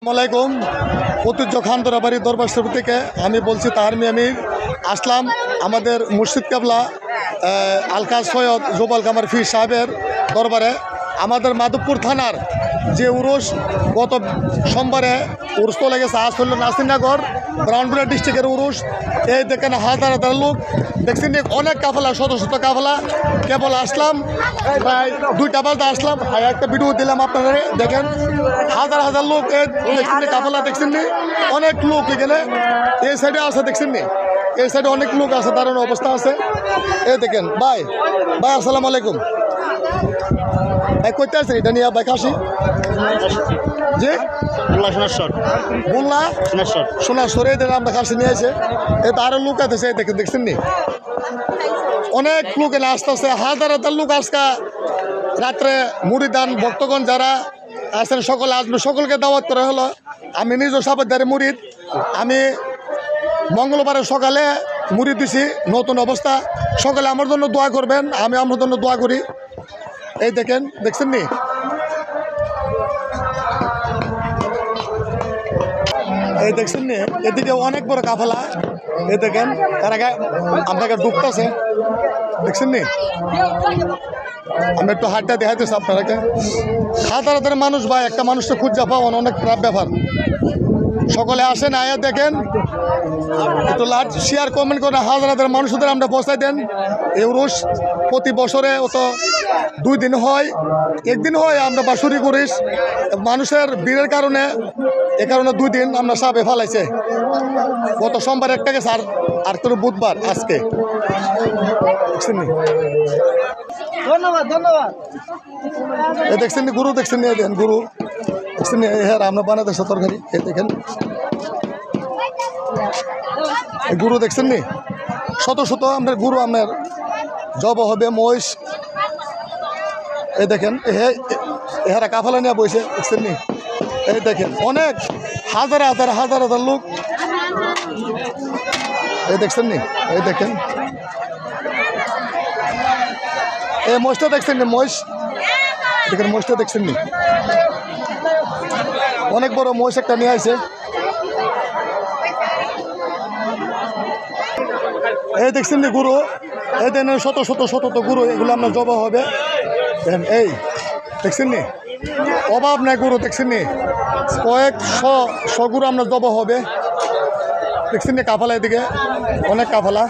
আসসালামাইকুম। ঐতিহ্য খান দরবারি দরবার শরীফ থেকে আমি বলছি তাহারমি আমির আসলাম আমাদের মুর্শিদ কেবলা আলকাজ সৈয়দ জোবাল কামার ফির সাহেবের দরবারে। আমাদের মাধবপুর থানার যে উরুস গত সোমবারে উরুস তো লেগেছে, আজ হল নাসিরনগর ব্রাউনপুরা ডিস্ট্রিক্টের উরুস। এই দেখেন হাজার হাজার লোক দেখছেন, অনেক কাফেলা, শত শত কাফেলা। কেবল আসলাম প্রায় 2টা বাজে আসলাম, একটা ভিডিও দিলাম আপনারা দেখেন। হাজার হাজার লোক দেখছেন, কাফেলা দেখছেন, অনেক লোক এখানে এই সাইডে আছে দেখছেন, এই সাইডে অনেক লোক আছে, দাঁড়ানো অবস্থা আছে। এই দেখেন ভাই ভাই আসসালামু আলাইকুম। করতে আসছেন এটা নিয়ে ভাই কাশি জি বললা সোনার এদের আমরা কাশি নিয়ে আসে। এটা আরো লোক আছে দেখেন, দেখছেন নি অনেক লোক এনে আসতে আসতে হাজার হাজার লোক আজকা রাত্রে মুড়িদান ভক্তগণ যারা আছেন সকলে আসবে, সকলকে দাওয়াত করা হলো। আমি নিজে সাবেদারে মুরিদ, আমি মঙ্গলবারের সকালে মুড়ি দিছি নতুন অবস্থা। সকালে আমার জন্য দোয়া করবেন, আমি আমার জন্য দোয়া করি। এই দেখেন, দেখছেন নি এই দেখছেন নি এদিকে অনেক বড় কাফেলা। এই দেখেন তার আগে আপনাকে ডুবতেছে, দেখছেন নি। আমি একটু হাতটা দেখাইতেছি আপনারাকে। হাজার হাজার মানুষ ভাই, একটা মানুষকে খুঁজে পাওয়ান অনেক খারাপ ব্যাপার। সকলে আসেন, আয়া দেখেন, একটু লাইক শেয়ার কমেন্ট করে হাজার হাজার মানুষদের আমরা পৌঁছাই দেন। এই উরুস প্রতি বছরে অত 2 দিন হয়, একদিন হয় আমরা বাসুরি করিস। মানুষের ভিড়ের কারণে এ কারণে 2 দিন আমরা সাপে ফালাইছে। গত সোমবার একটা গেছে, আর কোনো বুধবার আজকে। ধন্যবাদ ধন্যবাদ। এই দেখছেন গুরু, দেখছেন দেন গুরু, দেখছেন হ্যাঁ আমরা বানাতে তরকারি। এই দেখেন গুরু, দেখছেন নি শত শত আপনার গুরু আপনার জব হবে মহিষ। এই দেখেন এহারা কাফালা নিয়ে বসে, দেখছেন নি। এই দেখেন অনেক হাজার হাজার হাজার হাজার লোক। এই দেখছেন নি, এই দেখেন এই মহিষটা দেখছেন নি, মহিষ দেখেন, মহিষটা দেখছেন নি অনেক বড় মহিষ একটা নিয়ে আসে। এই দেখছেন নি গুরু, এই দেন শত শত শত গুরু, এগুলো আপনার জবা হবে। এই দেখছেন নি অভাব নাই গুরু, দেখছেন নি কয়েক শ গুরু আপনার জবা হবে, দেখছেন নি কাফালা, এদিকে অনেক কাফালা।